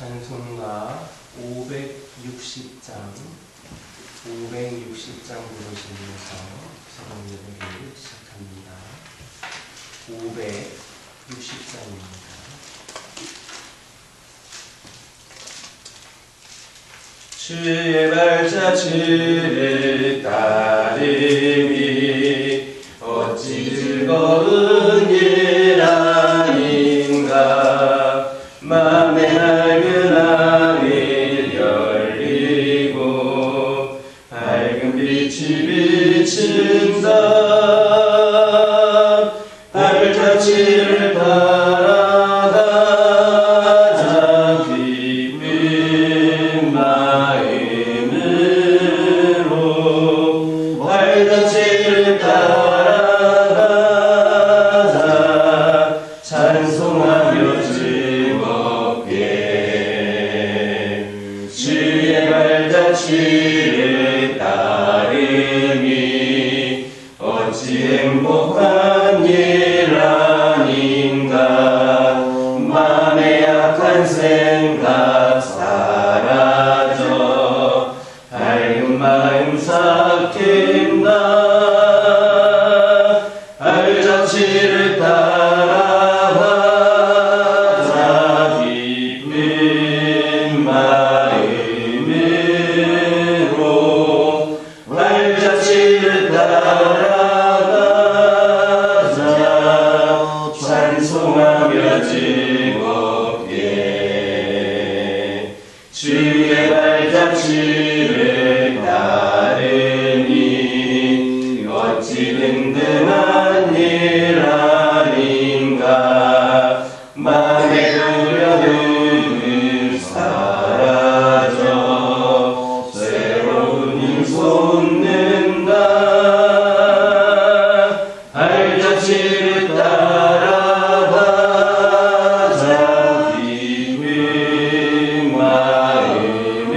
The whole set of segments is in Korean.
찬송가 560장 부르시면서 새로운 예배를 시작합니다. 560장입니다. 주의 발자취를 따르니 어찌 즐거운 일 아닌가. 맘에 맑은 하늘 열리고 밝은 빛이 비친다. 발자취를 따라가자 기쁜 마음으로. 발자취를 따라가자 찬송하며 즐겁게. 주의 발자취를 따르니 어찌 행복한 일 아닌가. 맘에 약한 생각 사라져 밝은 마음 삭힌다. 발자취를 따라가자 기쁜 마음으로. 발자취를 따라가자 찬송하며 즐겁게. 주의 발자취를 따르니 어찌 든든한 일 아닌가. 맘에 두려움은 사라져 새로운 힘 솟는다. 발자취를 따라가자 기쁜 마음으로.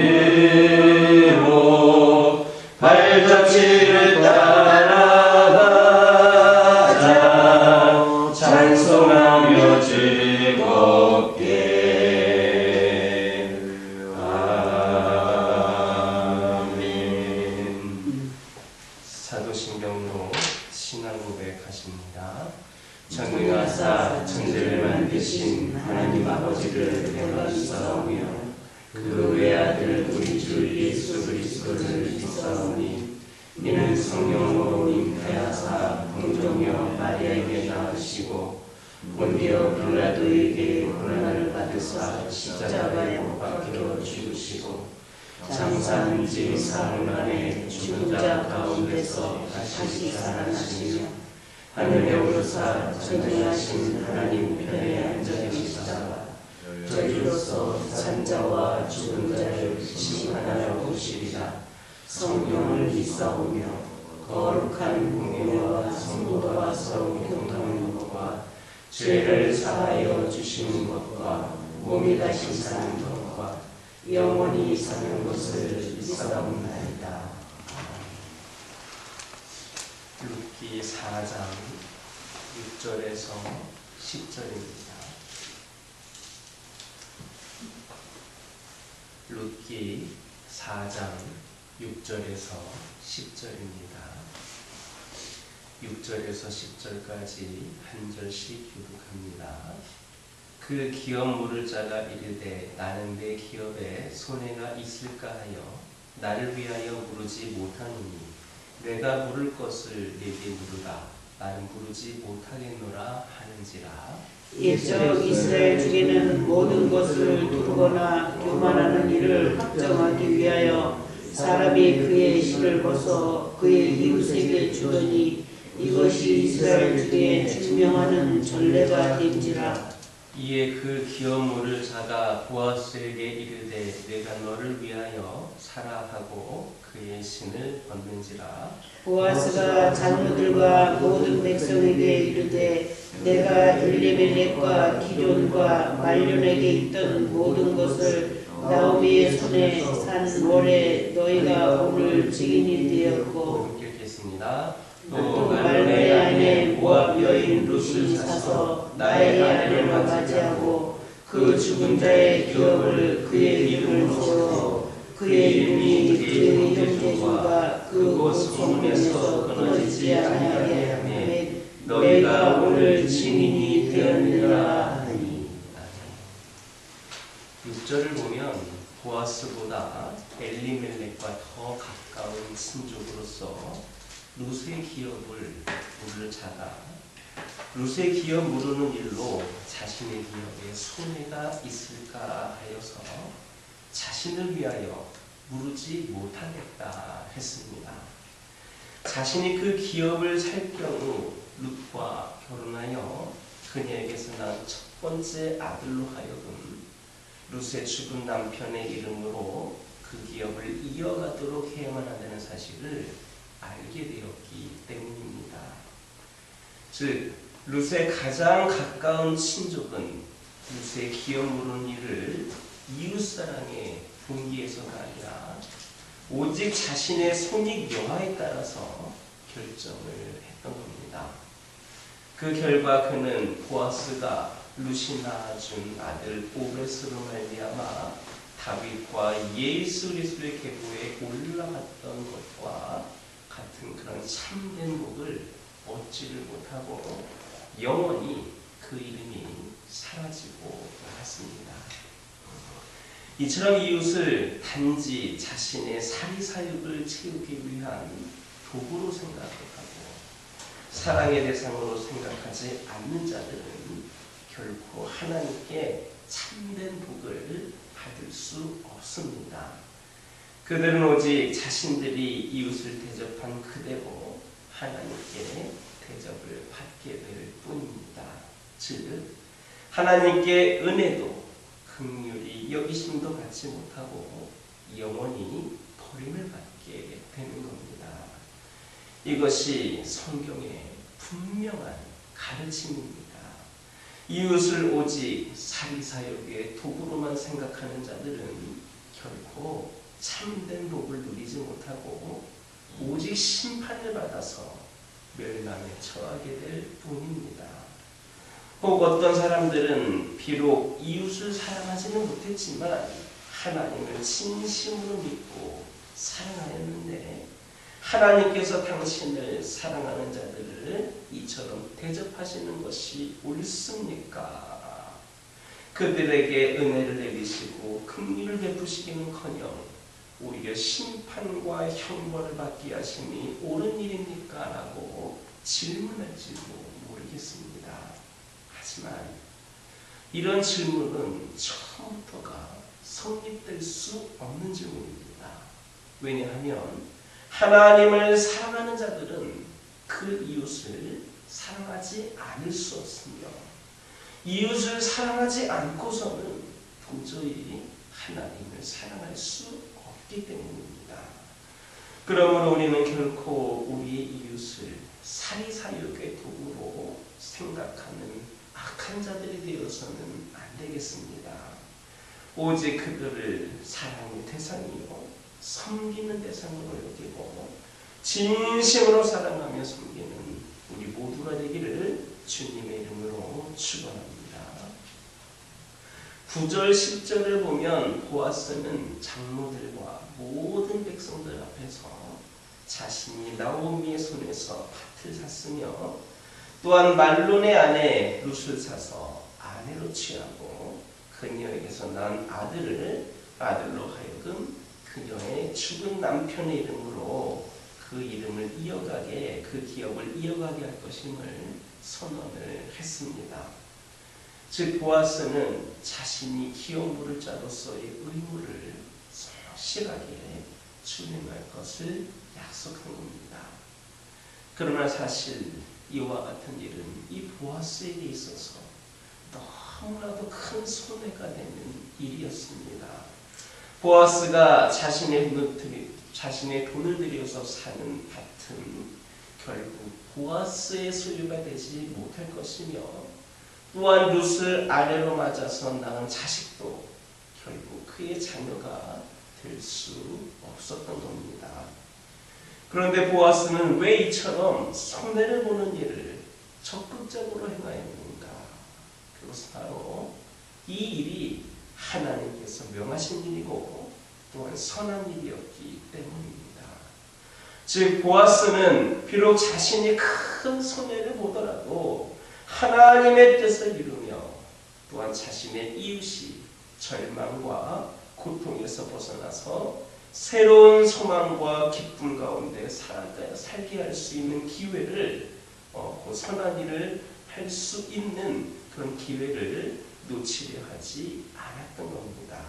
발자취를 따라가자 찬송하며 즐겁게. 아멘. 사도신경로 신앙 고백하십니다. 전능하사 천지를 만드신 하나님 아버지를 내가 믿사오며 그 외아들 우리 주 예수 그리스도를 믿사오니 이는 성령으로 잉태하사 동정녀 마리아에게 낳으시고 본디오 빌라도에게 고난을 받으사 십자가에 못 박혀 죽으시고 장사한 지 사흘 만에 죽은 자 가운데서 다시 살아나시며 하늘에 오르사 전능하신 하나님 우편에 앉아 계시다가 저희로서 산자와 죽은 자를 심판하러 오시리라. 성령을 믿사오며 거룩한 공예와 성도와 서로 교통하는 것과 죄를 사하여 주시는 것과 몸이 다시 사는 것과 영원히 사는 것을 믿사옵나이다. 룻기 4장 6절에서 10절입니다. 룻기 4장 6절에서 10절입니다. 6절에서 10절까지 한 절씩 교독합니다. 그 기업 물을 자가 이르되 나는 내 기업에 손해가 있을까 하여 나를 위하여 물으지 못하노니 내가 물을 것을 내게 물으라. 나는 물으지 못하겠노라 하는지라. 옛적 이스라엘 중에는 모든 것을 두르거나 교만하는 일을 확정하기 위하여 사람이 그의 실을 벗어 그의 이웃에게 주더니 이것이 이스라엘 중에 증명하는 전례가 된지라. 이에 그 기업 물을 자가 보아스에게 이르되 내가 너를 위하여 사라 하고 그의 신을 벗는지라. 보아스가 장로들과 모든 백성에게 이르되 내가 엘리멜렉과 기존과 말론에게 있던 모든 것을 나오미의 손에 산 월에 너희가 오늘 증인이 되었고. 읽겠습니다. 또 말로의 아내 모압 여인 룻이 사서 나의 아내를 맞이하고 그 죽은 자의 기업을 그의 이름을 세워 그의 이름이 그의 형제들과 그곳 성문에서 끊어지지 아니하게 하매 너희가 오늘 증인이 되었느니라 하니. 6절을 보면 보아스보다 엘리멜렉과 더 가까운 친족으로서 룻의 기업을 물을 자가 룻의 기업 물으는 일로 자신의 기업에 손해가 있을까 하여서 자신을 위하여 물으지 못하겠다 했습니다. 자신이 그 기업을 살 경우 룻과 결혼하여 그녀에게서 난 첫 번째 아들로 하여금 룻의 죽은 남편의 이름으로 그 기업을 이어가도록 해야만 한다는 사실을 알게 되었기 때문입니다. 즉 룻의 가장 가까운 친족은 룻의 기업 물은 일을 이웃사랑의 분기에서가 아니라 오직 자신의 손익 여하에 따라서 결정을 했던 겁니다. 그 결과 그는 보아스가 룻이 낳아준 아들 오벳으로 말미암아 다윗과 예수 그리스도의 계보에 올라갔던 것과 같은 그런 참된 복을 얻지를 못하고 영원히 그 이름이 사라지고 말았습니다. 이처럼 이웃을 단지 자신의 사리사욕을 채우기 위한 도구로 생각하고 사랑의 대상으로 생각하지 않는 자들은 결코 하나님께 참된 복을 받을 수 없습니다. 그들은 오직 자신들이 이웃을 대접한 그대로 하나님께 대접을 받게 될 뿐입니다. 즉 하나님께 은혜도 긍휼히 여기심도 받지 못하고 영원히 버림을 받게 되는 겁니다. 이것이 성경의 분명한 가르침입니다. 이웃을 오직 사리사욕의 도구로만 생각하는 자들은 결코 참된 복을 누리지 못하고 오직 심판을 받아서 멸망에 처하게 될 뿐입니다. 혹 어떤 사람들은 비록 이웃을 사랑하지는 못했지만 하나님을 진심으로 믿고 사랑하였는데 하나님께서 당신을 사랑하는 자들을 이처럼 대접하시는 것이 옳습니까? 그들에게 은혜를 내리시고 긍휼을 베푸시기는커녕 오히려 심판과 형벌을 받게 하심이 옳은 일입니까? 라고 질문할지도 모르겠습니다. 하지만 이런 질문은 처음부터가 성립될 수 없는 질문입니다. 왜냐하면 하나님을 사랑하는 자들은 그 이웃을 사랑하지 않을 수 없으며 이웃을 사랑하지 않고서는 도저히 하나님을 사랑할 수 없기 때문입니다. 그러므로 우리는 결코 우리의 이웃을 사리사욕의 도구로 생각하는 악한 자들이 되어서는 안 되겠습니다. 오직 그들을 사랑의 대상이요 섬기는 대상으로 여기고 진심으로 사랑하며 섬기는 우리 모두가 되기를 주님의 이름으로 축원합니다. 9절 10절을 보면 보아스는 장로들과 모든 백성들 앞에서 자신이 나오미의 손에서 밭을 샀으며 또한 말론의 아내 룻을 사서 아내로 취하고 그녀에게서 난 아들로 하여금 그녀의 죽은 남편의 이름으로 그 이름을 이어가게 그 기업을 이어가게 할 것임을 선언을 했습니다. 즉 보아스는 자신이 기업 물을 자로서의 의무를 성실하게 수행할 것을 약속한 겁니다. 그러나 사실 이와 같은 일은 이 보아스에게 있어서 너무나도 큰 손해가 되는 일이었습니다. 보아스가 자신의 돈을 들여서 사는 밭은 결국 보아스의 소유가 되지 못할 것이며 또한 룻을 아내로 맞아서 낳은 자식도 결국 그의 자녀가 될 수 없었던 겁니다. 그런데 보아스는 왜 이처럼 손해를 보는 일을 적극적으로 행하였는가? 그것은 바로 이 일이 하나님께서 명하신 일이고 또한 선한 일이었기 때문입니다. 즉 보아스는 비록 자신이 큰 손해를 보더라도 하나님의 뜻을 이루며 또한 자신의 이웃이 절망과 고통에서 벗어나서 새로운 소망과 기쁨 가운데 살게 할 수 있는 기회를 그 선한 일을 할 수 있는 그런 기회를 놓치려 하지 않았던 겁니다.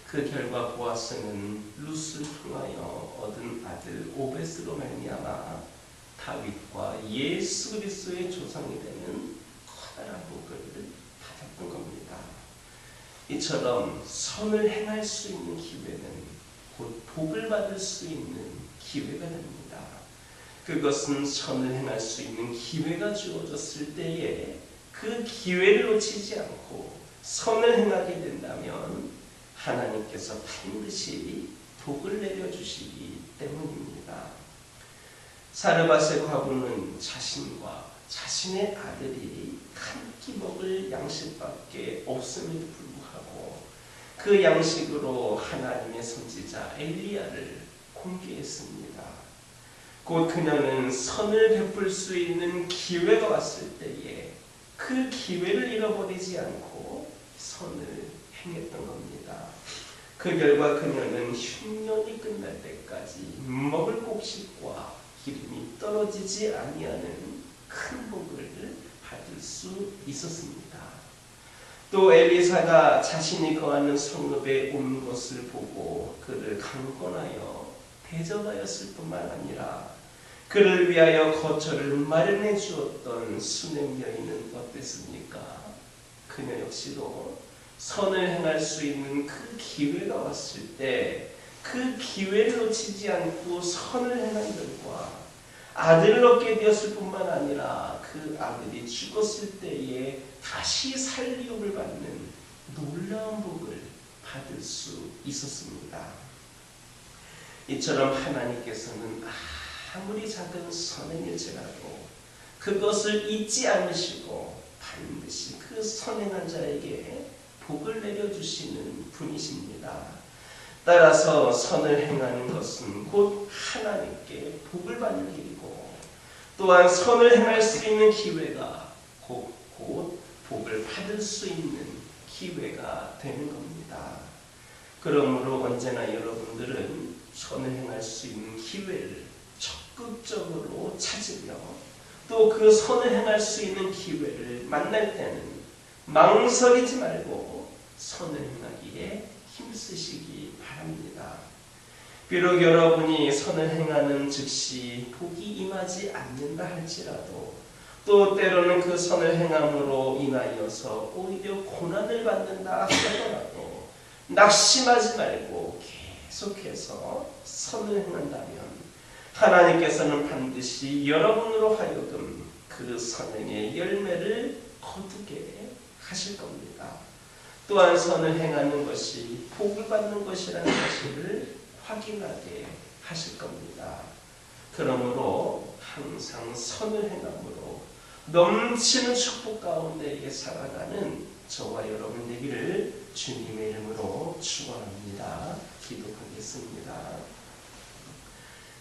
그 결과 보아스는 룻을 통하여 얻은 아들 오벳으로 말미암아 다윗과 예수 그리스도의 조상이 되는 커다란 복을 받았던 겁니다. 이처럼 선을 행할 수 있는 기회는 곧 복을 받을 수 있는 기회가 됩니다. 그것은 선을 행할 수 있는 기회가 주어졌을 때에 그 기회를 놓치지 않고 선을 행하게 된다면 하나님께서 반드시 복을 내려주시기 때문입니다. 사르밧의 과부는 자신과 자신의 아들이 한 끼 먹을 양식밖에 없음에도 불구하고 그 양식으로 하나님의 선지자 엘리야를 공개했습니다. 곧 그녀는 선을 베풀 수 있는 기회가 왔을 때에 그 기회를 잃어버리지 않고 선을 행했던 겁니다. 그 결과 그녀는 흉년이 끝날 때까지 먹을 곡식과 기름이 떨어지지 아니하는 큰 복을 받을 수 있었습니다. 또 엘리사가 자신이 거하는 성읍에 온 것을 보고 그를 강권하여 대접하였을 뿐만 아니라 그를 위하여 거처를 마련해 주었던 수냄 여인은 어땠습니까? 그녀 역시도 선을 행할 수 있는 그 기회가 왔을 때 그 기회를 놓치지 않고 선을 행한 결과 아들을 얻게 되었을 뿐만 아니라 그 아들이 죽었을 때에 다시 살리움을 받는 놀라운 복을 받을 수 있었습니다. 이처럼 하나님께서는 아무리 작은 선행 일체라도 그것을 잊지 않으시고 반드시 그 선행한 자에게 복을 내려주시는 분이십니다. 따라서 선을 행하는 것은 곧 하나님께 복을 받는 일이고 또한 선을 행할 수 있는 기회가 곧 복을 받을 수 있는 기회가 되는 겁니다. 그러므로 언제나 여러분들은 선을 행할 수 있는 기회를 적극적으로 찾으며 또 그 선을 행할 수 있는 기회를 만날 때는 망설이지 말고 선을 행하기에 힘쓰시기 바랍니다. 비록 여러분이 선을 행하는 즉시 복이 임하지 않는다 할지라도 또 때로는 그 선을 행함으로 인하여서 오히려 고난을 받는다 하더라도 낙심하지 말고 계속해서 선을 행한다면 하나님께서는 반드시 여러분으로 하여금 그 선행의 열매를 거두게 하실 겁니다. 또한 선을 행하는 것이 복을 받는 것이라는 사실을 확인하게 하실 겁니다. 그러므로 항상 선을 행함으로 넘치는 축복 가운데 살아가는 저와 여러분 되기를 주님의 이름으로 축원합니다. 기도하겠습니다.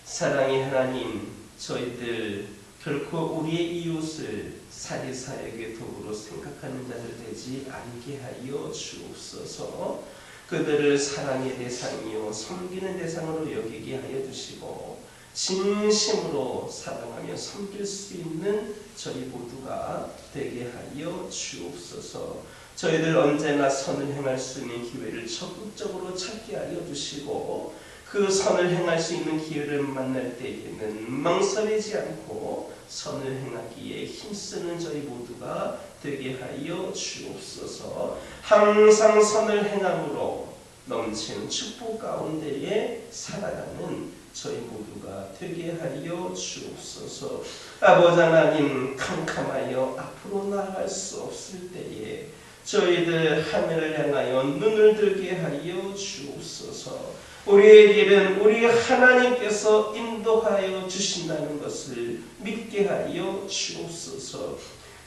사랑의 하나님, 저희들 결코 우리의 이웃을 사리사에게 도구로 생각하는 자들 되지 않게 하여 주옵소서. 그들을 사랑의 대상이요 섬기는 대상으로 여기게 하여 주시고 진심으로 사랑하며 섬길 수 있는 저희 모두가 되게 하여 주옵소서. 저희들 언제나 선을 행할 수 있는 기회를 적극적으로 찾게 하여 주시고 그 선을 행할 수 있는 기회를 만날 때에는 망설이지 않고 선을 행하기에 힘쓰는 저희 모두가 되게 하여 주옵소서. 항상 선을 행함으로 넘치는 축복 가운데에 살아가는 저희 모두가 되게 하여 주옵소서. 아버지 하나님, 캄캄하여 앞으로 나아갈 수 없을 때에 저희들 하늘을 향하여 눈을 들게 하여 주옵소서. 우리의 길은 우리 하나님께서 인도하여 주신다는 것을 믿게 하여 주옵소서.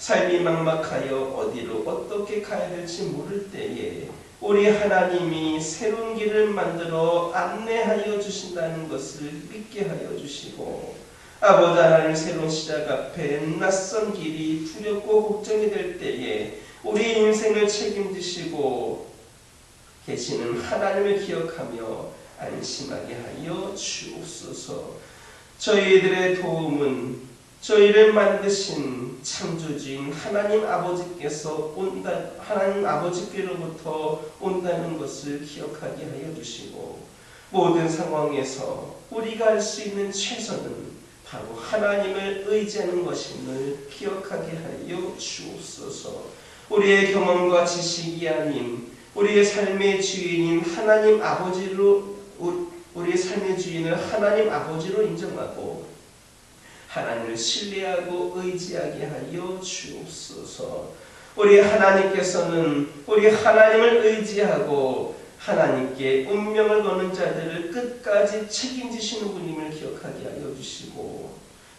삶이 막막하여 어디로 어떻게 가야 될지 모를 때에 우리 하나님이 새로운 길을 만들어 안내하여 주신다는 것을 믿게 하여 주시고, 아버지 하나님, 새로운 시작 앞에 낯선 길이 두렵고 걱정이 될 때에 우리 인생을 책임지시고 계시는 하나님을 기억하며 안심하게 하여 주옵소서. 저희들의 도움은 저희를 만드신 창조주인 하나님 아버지께서 하나님 아버지께로부터 온다는 것을 기억하게 하여 주시고, 모든 상황에서 우리가 할 수 있는 최선은 바로 하나님을 의지하는 것임을 기억하게 하여 주옵소서. 우리의 경험과 지식이 아닌 우리의 삶의 주인인 하나님 아버지로, 우리의 삶의 주인을 하나님 아버지로 인정하고 하나님을 신뢰하고 의지하게 하여 주옵소서. 우리 하나님께서는 우리 하나님을 의지하고 하나님께 운명을 거는 자들을 끝까지 책임지시는 분임을 기억하게 하여 주시고,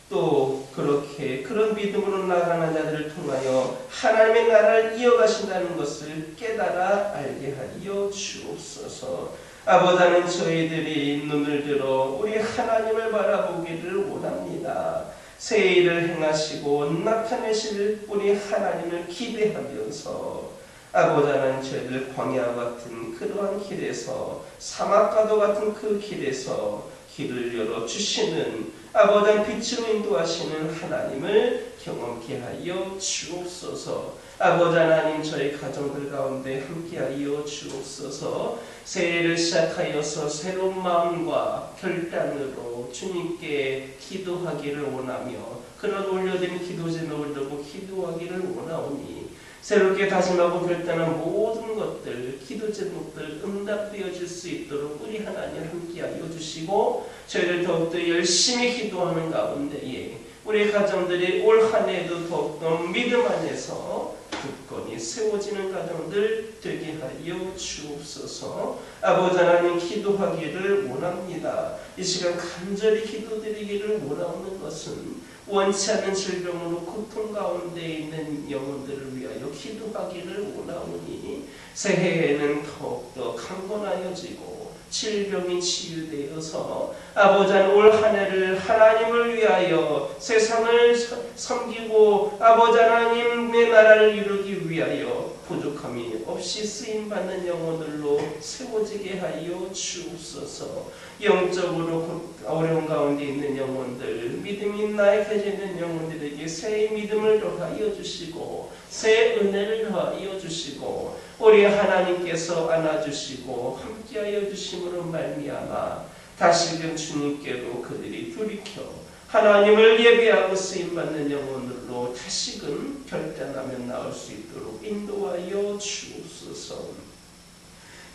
또 그렇게 그런 믿음으로 나아가는 자들을 통하여 하나님의 나라를 이어가신다는 것을 깨달아 알게 하여 주옵소서. 아버지 하나님, 저희들이 눈을 들어 우리 하나님을 바라보기를 원합니다. 새 일을 행하시고 나타내실 우리 하나님을 기대하면서 아버지 하나님, 저희들 광야와 같은 그러한 길에서, 사막과도 같은 그 길에서 길을 열어주시는 아버지 하나님, 빛으로 인도하시는 하나님을 경험케 하여 주옵소서. 아버지 하나님, 저희 가정들 가운데 함께하여 주옵소서. 새해를 시작하여서 새로운 마음과 결단으로 주님께 기도하기를 원하며 그런 올려드린 기도 제목을 두고 기도하기를 원하오니, 새롭게 다짐하고 결단한 모든 것들, 기도 제목들 응답되어질 수 있도록 우리 하나님 함께하여 주시고, 저희를 더욱더 열심히 기도하는 가운데에 우리 가정들이 올 한 해에도 더욱더 믿음 안에서 굳건히 세워지는 가정들 되게 하여 주옵소서. 아버지 하나님, 기도하기를 원합니다. 이 시간 간절히 기도드리기를 원하는 것은 원치 않는 질병으로 고통 가운데 있는 영혼들을 위하여 기도하기를 원하오니, 새해에는 더욱더 강건하여지고 질병이 치유되어서 아버지 하나님, 올 한 해를 하나님을 위하여 세상을 섬기고 아버지 하나님의 나라를 이루기 위하여 부족함이 없이 쓰임받는 영혼들로 세워지게 하여 주옵소서. 영적으로 어려운 가운데 있는 영혼들, 믿음이 나약해져 있는 영혼들에게 새 믿음을 더하여 주시고 새 은혜를 더하여 주시고 우리 하나님께서 안아주시고 함께하여 주심으로 말미암아 다시금 주님께로 그들이 돌이켜 하나님을 예배하고 쓰임받는 영혼으로 다시금 결단하며 나올 수 있도록 인도하여 주옵소서.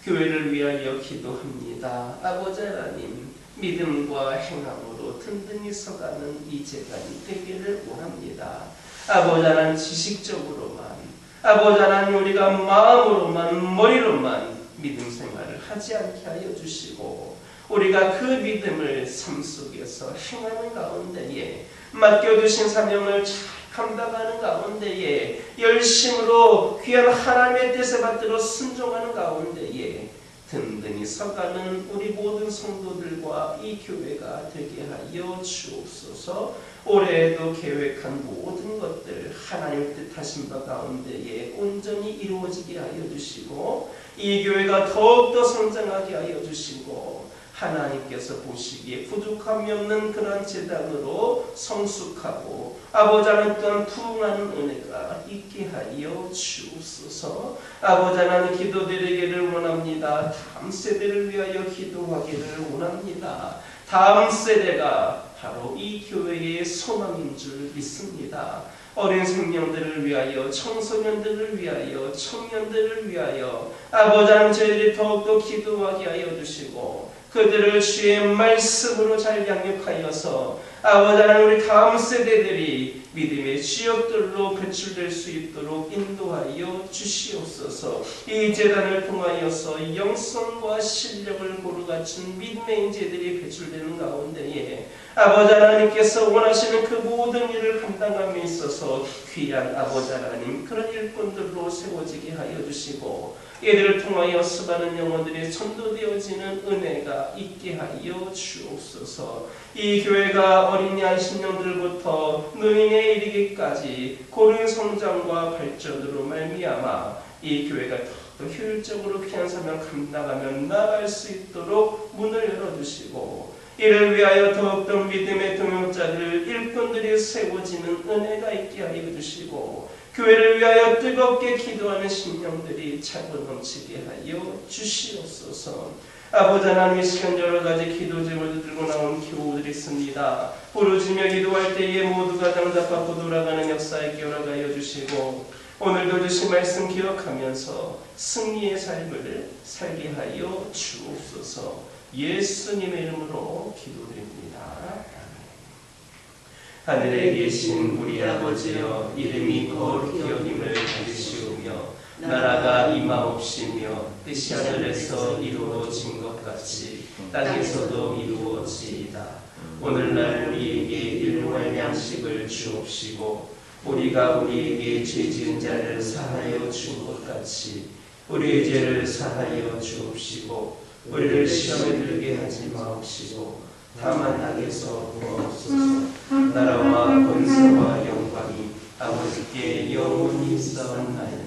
교회를 위하여 기도합니다. 아버지 하나님, 믿음과 행함으로 든든히 서가는 이 재단이 되기를 원합니다. 아버지 하나님, 지식적으로만, 아버지 하나님, 우리가 마음으로만, 머리로만 믿음 생활을 하지 않게 하여 주시고, 우리가 그 믿음을 삶 속에서 행하는 가운데에, 맡겨주신 사명을 잘 감당하는 가운데에, 열심으로 귀한 하나님의 뜻에 받들어 순종하는 가운데에 든든히 서가는 우리 모든 성도들과 이 교회가 되게 하여 주옵소서. 올해에도 계획한 모든 것들 하나님의 뜻하신 바 가운데에 온전히 이루어지게 하여 주시고, 이 교회가 더욱더 성장하게 하여 주시고, 하나님께서 보시기에 부족함이 없는 그런 재단으로 성숙하고 아버지 하나님 또한 부흥하는 은혜가 있게 하여 주옵소서. 아버지 하나님, 기도드리기를 원합니다. 다음 세대를 위하여 기도하기를 원합니다. 다음 세대가 바로 이 교회의 소망인 줄 믿습니다. 어린 생명들을 위하여, 청소년들을 위하여, 청년들을 위하여 아버지 하나님, 저희들이 더욱더 기도하게 하여 주시고 그들을 주의 말씀으로 잘 양육하여서 아버지 하나님, 우리 다음 세대들이 믿음의 지역들로 배출될 수 있도록 인도하여 주시옵소서. 이 재단을 통하여서 영성과 실력을 고루 갖춘 믿음의 인재들이 배출되는 가운데에 아버지 하나님께서 원하시는 그 모든 일을 감당함에 있어서 귀한 아버지 하나님 그런 일꾼들로 세워지게 하여 주시고 이들을 통하여 수많은 영혼들이 전도되어지는 은혜가 있게 하여 주옵소서. 이 교회가 어린이 안식년들부터 노인에 이르기까지 고른 성장과 발전으로 말미암아 이 교회가 더 효율적으로 귀한 사명을 감당하며 나아갈 수 있도록 문을 열어주시고 이를 위하여 더욱더 믿음의 동역자들 일꾼들이 세워지는 은혜가 있게 하여 주시고 교회를 위하여 뜨겁게 기도하는 심령들이 차고 넘치게 하여 주시옵소서. 아버지 하나님, 이 시간 여러 가지 기도 제목을 들고 나온 교우들이 있습니다. 부르짖며 기도할 때에 모두가 당답하고 돌아가는 역사에 기울어가여 주시고 오늘도 주신 말씀 기억하면서 승리의 삶을 살게 하여 주옵소서. 예수님의 이름으로 기도드립니다. 하늘에 계신 우리 아버지여, 이름이 거룩히 여김을 받으시오며 나라가 임하옵시며 뜻이 하늘에서 이루어진 것 같이 땅에서도 이루어지이다. 오늘날 우리에게 일용할 양식을 주옵시고 우리가 우리에게 죄지은 자를 사하여 준 것 같이 우리의 죄를 사하여 주옵시고 우리를 시험에 들게 하지 마옵시고 다만 악에서 구하옵소서. 나라와 권세와 영광이 아버지께 영원히 있사옵나이다.